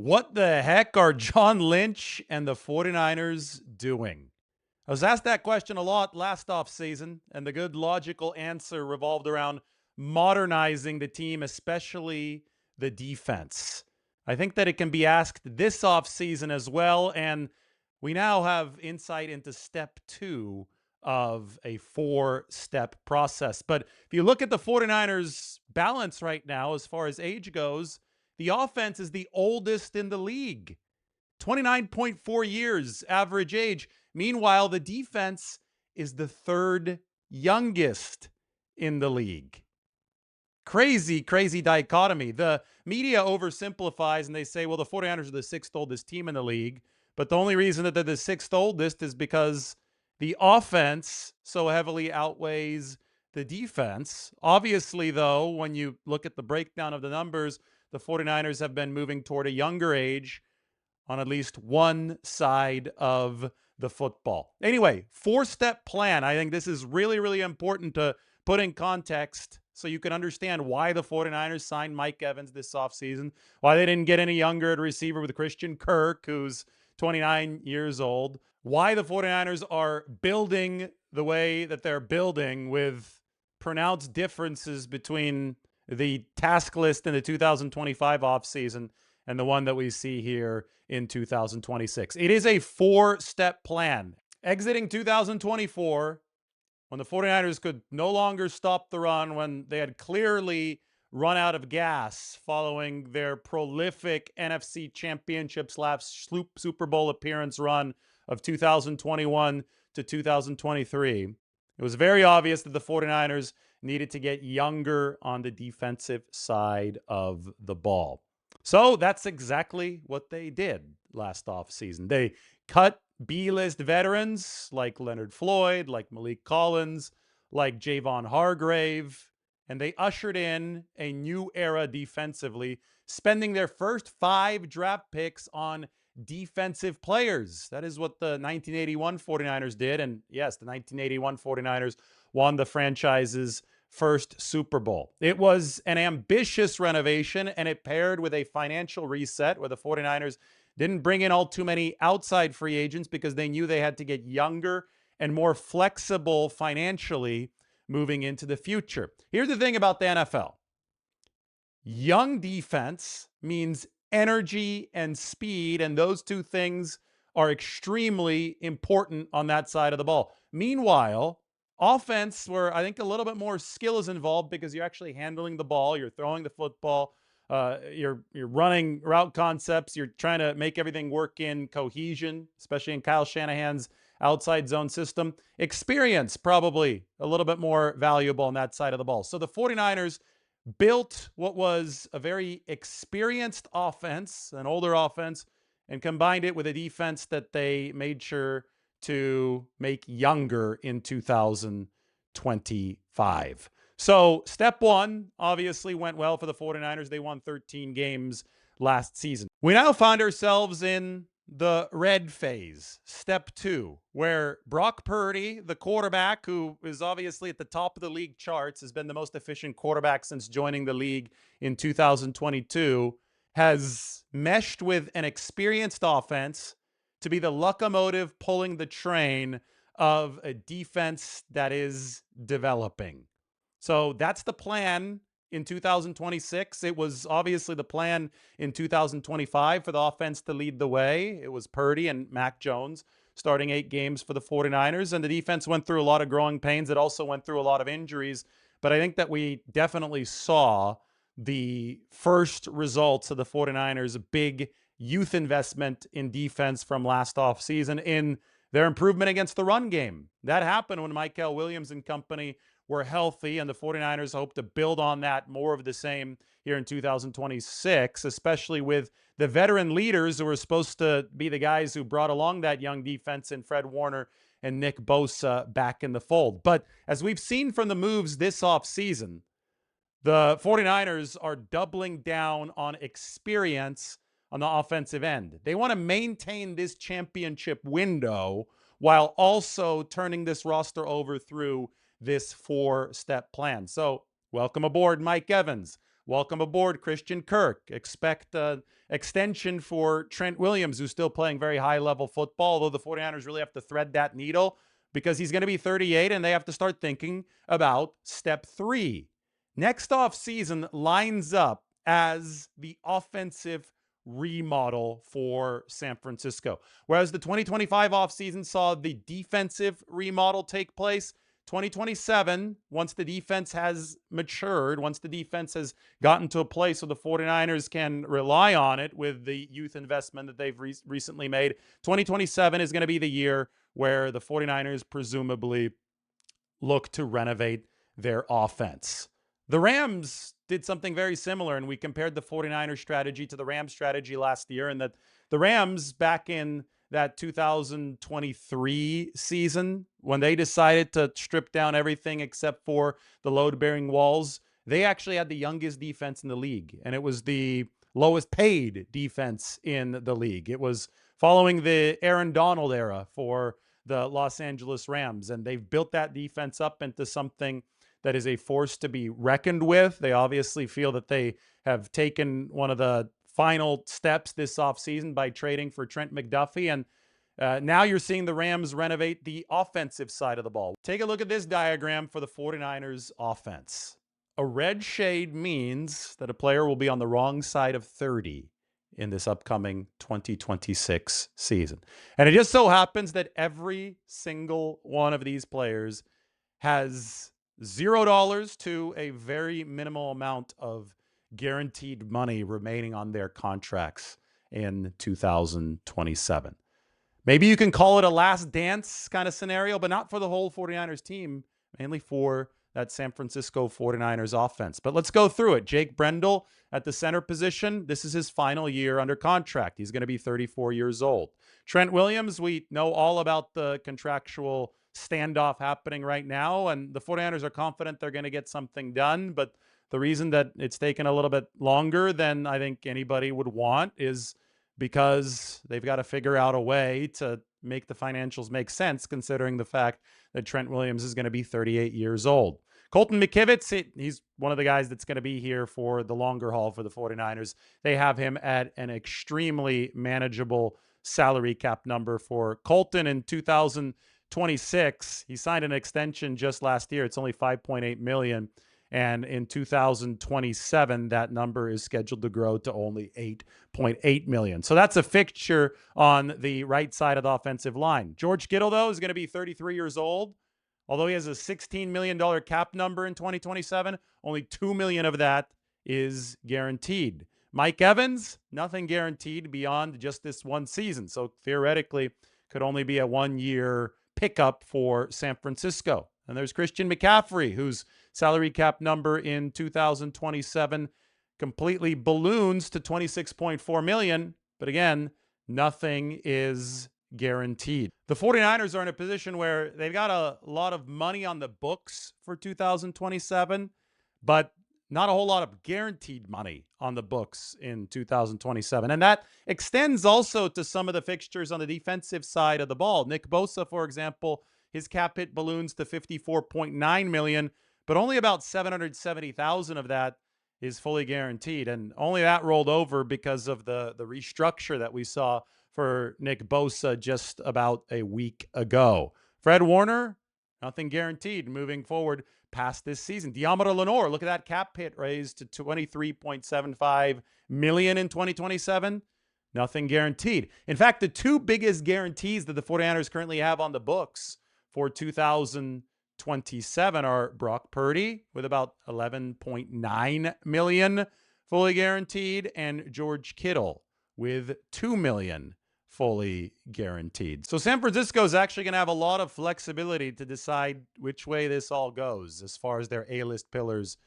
What the heck are John Lynch and the 49ers doing? I was asked that question a lot last offseason, and the good logical answer revolved around modernizing the team, especially the defense. I think that it can be asked this offseason as well, and we now have insight into step two of a four-step process. But if you look at the 49ers' balance right now, as far as age goes, the offense is the oldest in the league. 29.4 years average age. Meanwhile, the defense is the third youngest in the league. Crazy, crazy dichotomy. The media oversimplifies and they say, well, the 49ers are the sixth oldest team in the league. But the only reason that they're the sixth oldest is because the offense so heavily outweighs the defense. Obviously, though, when you look at the breakdown of the numbers, the 49ers have been moving toward a younger age on at least one side of the football. Anyway, four-step plan. I think this is really, really important to put in context so you can understand why the 49ers signed Mike Evans this offseason, why they didn't get any younger at receiver with Christian Kirk, who's 29 years old, why the 49ers are building the way that they're building with pronounced differences between the task list in the 2025 offseason and the one that we see here in 2026. It is a four-step plan. Exiting 2024, when the 49ers could no longer stop the run, when they had clearly run out of gas following their prolific NFC Championship / Super Bowl appearance run of 2021 to 2023, it was very obvious that the 49ers needed to get younger on the defensive side of the ball. So that's exactly what they did last offseason. They cut B-list veterans like Leonard Floyd, like Malik Collins, like Javon Hargrave, and they ushered in a new era defensively, spending their first 5 draft picks on defensive players. That is what the 1981 49ers did. And yes, the 1981 49ers won the franchise's first Super Bowl. It was an ambitious renovation, and it paired with a financial reset where the 49ers didn't bring in all too many outside free agents because they knew they had to get younger and more flexible financially moving into the future. Here's the thing about the NFL. Young defense means energy and speed, and those two things are extremely important on that side of the ball. Meanwhile, offense, where I think a little bit more skill is involved because you're actually handling the ball, you're throwing the football, you're running route concepts, you're trying to make everything work in cohesion, especially in Kyle Shanahan's outside zone system. Experience probably a little bit more valuable on that side of the ball. So the 49ers built what was a very experienced offense, an older offense, and combined it with a defense that they made sure to make younger in 2025. So step one obviously went well for the 49ers. They won 13 games last season. We now find ourselves in the red phase, step two, where Brock Purdy, the quarterback, who is obviously at the top of the league charts, has been the most efficient quarterback since joining the league in 2022, has meshed with an experienced offense to be the locomotive pulling the train of a defense that is developing. So that's the plan in 2026. It was obviously the plan in 2025 for the offense to lead the way. It was Purdy and Mac Jones starting 8 games for the 49ers, and the defense went through a lot of growing pains. It also went through a lot of injuries, but I think that we definitely saw the first results of the 49ers' big youth investment in defense from last offseason in their improvement against the run game. That happened when Trent Williams and company were healthy, and the 49ers hope to build on that, more of the same here in 2026, especially with the veteran leaders who were supposed to be the guys who brought along that young defense in Fred Warner and Nick Bosa back in the fold. But as we've seen from the moves this offseason, the 49ers are doubling down on experience on the offensive end. They want to maintain this championship window while also turning this roster over through this four-step plan. So welcome aboard, Mike Evans. welcome aboard Christian Kirk. Expect an extension for Trent Williams, who's still playing very high-level football, although the 49ers really have to thread that needle because he's going to be 38, and they have to start thinking about step 3. Next offseason lines up as the offensive remodel for San Francisco. Whereas the 2025 offseason saw the defensive remodel take place, 2027, once the defense has matured, once the defense has gotten to a place so the 49ers can rely on it with the youth investment that they've recently made, 2027 is going to be the year where the 49ers presumably look to renovate their offense. The Rams did something very similar, and we compared the 49ers strategy to the Rams strategy last year, and that the Rams back in that 2023 season, when they decided to strip down everything except for the load-bearing walls, they actually had the youngest defense in the league, and it was the lowest paid defense in the league. It was following the Aaron Donald era for the Los Angeles Rams, and they've built that defense up into something that is a force to be reckoned with. They obviously feel that they have taken one of the final steps this offseason by trading for Trent McDuffie, and now you're seeing the Rams renovate the offensive side of the ball. Take a look at this diagram for the 49ers offense. A red shade means that a player will be on the wrong side of 30 in this upcoming 2026 season. And it just so happens that every single one of these players has $0 to a very minimal amount of guaranteed money remaining on their contracts in 2027. Maybe you can call it a last dance kind of scenario, but not for the whole 49ers team, mainly for that San Francisco 49ers offense. But let's go through it. Jake Brendel at the center position. This is his final year under contract. He's going to be 34 years old. Trent Williams, we know all about the contractual standoff happening right now, and the 49ers are confident they're going to get something done, but the reason that it's taken a little bit longer than I think anybody would want is because they've got to figure out a way to make the financials make sense, considering the fact that Trent Williams is going to be 38 years old. Colton McKivitz, he's one of the guys that's going to be here for the longer haul for the 49ers. They have him at an extremely manageable salary cap number for Colton in 2026. He signed an extension just last year. It's only $5.8 million. And in 2027, that number is scheduled to grow to only $8.8 million. So that's a fixture on the right side of the offensive line. George Kittle, though, is going to be 33 years old. Although he has a $16 million cap number in 2027, only $2 million of that is guaranteed. Mike Evans, nothing guaranteed beyond just this one season. So theoretically, could only be a one-year pickup for San Francisco. And there's Christian McCaffrey, whose salary cap number in 2027 completely balloons to $26.4 million. But again, nothing is guaranteed. The 49ers are in a position where they've got a lot of money on the books for 2027, but not a whole lot of guaranteed money on the books in 2027. And that extends also to some of the fixtures on the defensive side of the ball. Nick Bosa, for example, his cap hit balloons to $54.9 million, but only about $770,000 of that is fully guaranteed. And only that rolled over because of the restructure that we saw for Nick Bosa just about a week ago. Fred Warner, nothing guaranteed moving forward past this season. Deommodore Lenoir, look at that cap hit raised to $23.75 million in 2027. Nothing guaranteed. In fact, the two biggest guarantees that the 49ers currently have on the books for 2027 are Brock Purdy with about $11.9 million fully guaranteed, and George Kittle with $2 million fully guaranteed. So San Francisco is actually going to have a lot of flexibility to decide which way this all goes as far as their A-list pillars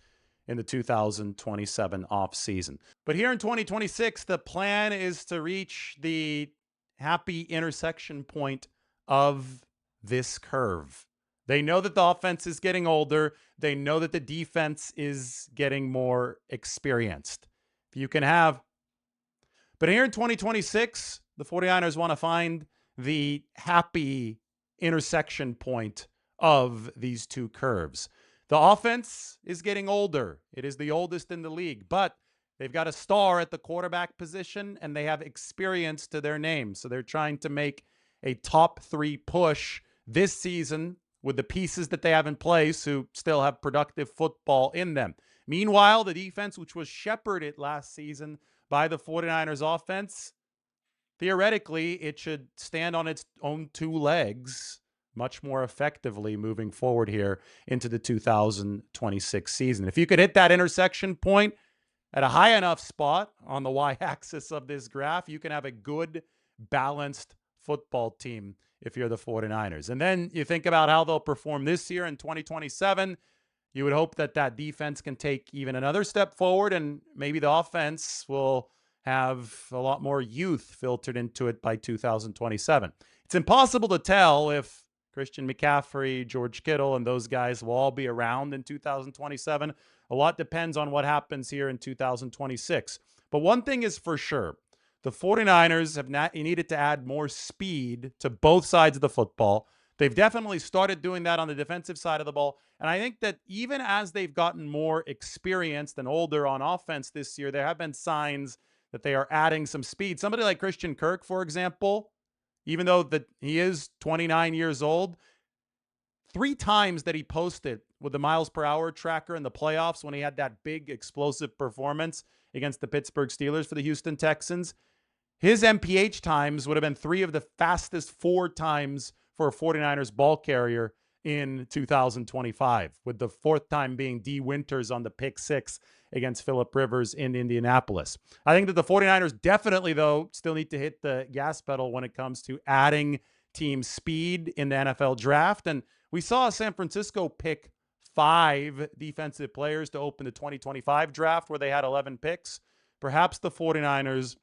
in the 2027 offseason. But here in 2026, the plan is to reach the happy intersection point of this curve. They know that the offense is getting older. They know that the defense is getting more experienced. If you can have... But here in 2026, the 49ers want to find the happy intersection point of these two curves. The offense is getting older. It is the oldest in the league, but they've got a star at the quarterback position and they have experience to their name. So they're trying to make a top 3 push this season with the pieces that they have in place who still have productive football in them. Meanwhile, the defense, which was shepherded last season by the 49ers offense, theoretically, it should stand on its own 2 legs much more effectively moving forward here into the 2026 season. If you could hit that intersection point at a high enough spot on the y-axis of this graph, you can have a good, balanced football team if you're the 49ers. And then you think about how they'll perform this year in 2027. You would hope that that defense can take even another step forward, and maybe the offense will have a lot more youth filtered into it by 2027. It's impossible to tell if Christian McCaffrey, George Kittle, and those guys will all be around in 2027. A lot depends on what happens here in 2026. But one thing is for sure, the 49ers have needed to add more speed to both sides of the football. They've definitely started doing that on the defensive side of the ball. And I think that even as they've gotten more experienced and older on offense this year, there have been signs that they are adding some speed. Somebody like Christian Kirk, for example, even though that he is 29 years old, 3 times that he posted with the miles per hour tracker in the playoffs when he had that big explosive performance against the Pittsburgh Steelers for the Houston Texans, his MPH times would have been 3 of the fastest 4 times for a 49ers ball carrier in 2025, with the 4th time being D. Winters on the pick 6 against Phillip Rivers in Indianapolis. I think that the 49ers definitely, though, still need to hit the gas pedal when it comes to adding team speed in the NFL draft. And we saw San Francisco pick 5 defensive players to open the 2025 draft where they had 11 picks. Perhaps the 49ers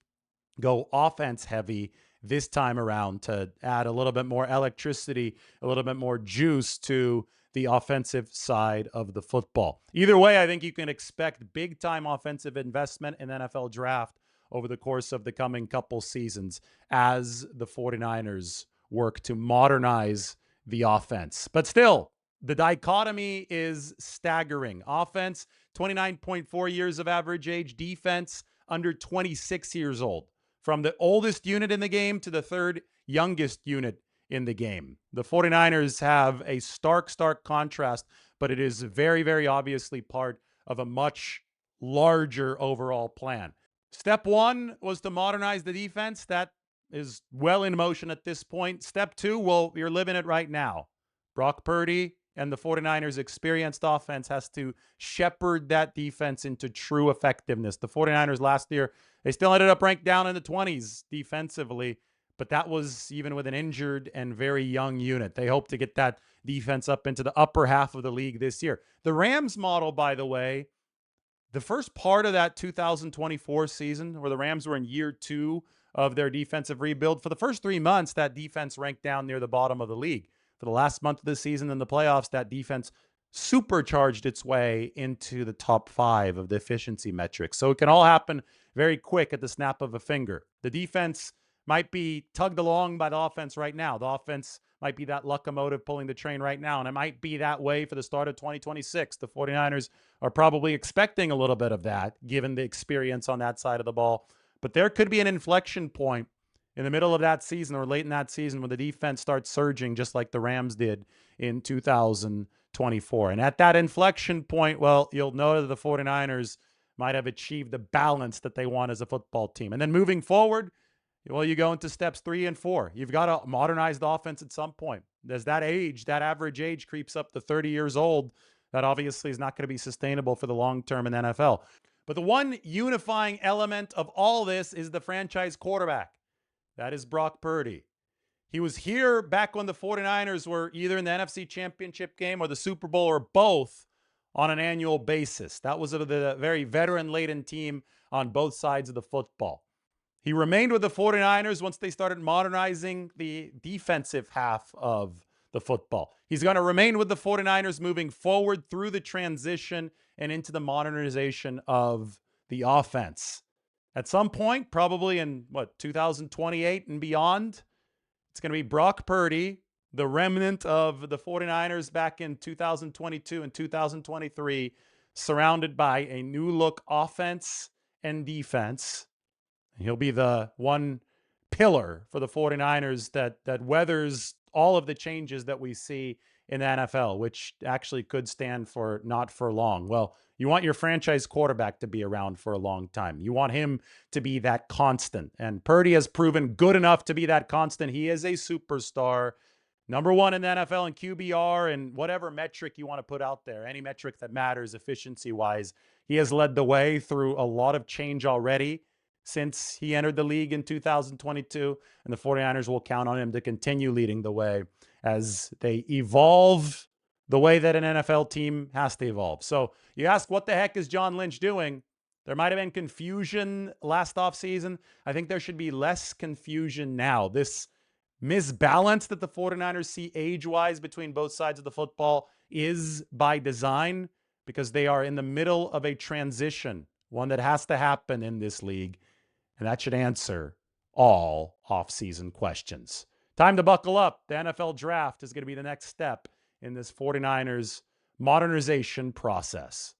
go offense heavy this time around to add a little bit more electricity, a little bit more juice to the offensive side of the football. Either way, I think you can expect big-time offensive investment in the NFL draft over the course of the coming couple seasons as the 49ers work to modernize the offense. But still, the dichotomy is staggering. Offense, 29.4 years of average age. Defense, under 26 years old. From the oldest unit in the game to the 3rd youngest unit in the game. The 49ers have a stark contrast, but it is very, very obviously part of a much larger overall plan. Step 1 was to modernize the defense. That is well in motion at this point. Step 2, well, you're living it right now. Brock Purdy and the 49ers' experienced offense has to shepherd that defense into true effectiveness. The 49ers last year, they still ended up ranked down in the 20s defensively, but that was even with an injured and very young unit. They hope to get that defense up into the upper half of the league this year. The Rams model, by the way, the first part of that 2024 season, where the Rams were in year 2 of their defensive rebuild, for the first 3 months, that defense ranked down near the bottom of the league. For the last month of the season in the playoffs, that defense supercharged its way into the top 5 of the efficiency metrics. So it can all happen very quick at the snap of a finger. The defense might be tugged along by the offense right now. The offense might be that locomotive pulling the train right now, and it might be that way for the start of 2026. The 49ers are probably expecting a little bit of that, given the experience on that side of the ball. But there could be an inflection point in the middle of that season or late in that season when the defense starts surging just like the Rams did in 2024. And at that inflection point, well, you'll know that the 49ers might have achieved the balance that they want as a football team. And then moving forward, well, you go into steps 3 and 4. You've got to modernize the offense at some point. As that average age creeps up to 30 years old, that obviously is not going to be sustainable for the long term in the NFL. But the one unifying element of all this is the franchise quarterback. That is Brock Purdy. He was here back when the 49ers were either in the NFC Championship game or the Super Bowl or both on an annual basis. That was the very veteran-laden team on both sides of the football. He remained with the 49ers once they started modernizing the defensive half of the football. He's going to remain with the 49ers moving forward through the transition and into the modernization of the offense. At some point, probably in 2028 and beyond, it's going to be Brock Purdy the remnant of the 49ers back in 2022 and 2023, surrounded by a new look offense and defense. He'll be the one pillar for the 49ers that weathers all of the changes that we see in the NFL, which actually could stand for not for long. Well, you want your franchise quarterback to be around for a long time. You want him to be that constant. And Purdy has proven good enough to be that constant. He is a superstar. Number one in the NFL in QBR and whatever metric you want to put out there, any metric that matters efficiency-wise. He has led the way through a lot of change already since he entered the league in 2022, and the 49ers will count on him to continue leading the way as they evolve the way that an NFL team has to evolve. So you ask, what the heck is John Lynch doing? There might have been confusion last offseason. I think there should be less confusion now. This misbalance that the 49ers see age-wise between both sides of the football is by design because they are in the middle of a transition, one that has to happen in this league, and that should answer all off-season questions. Time to buckle up. The NFL draft is going to be the next step in this 49ers modernization process.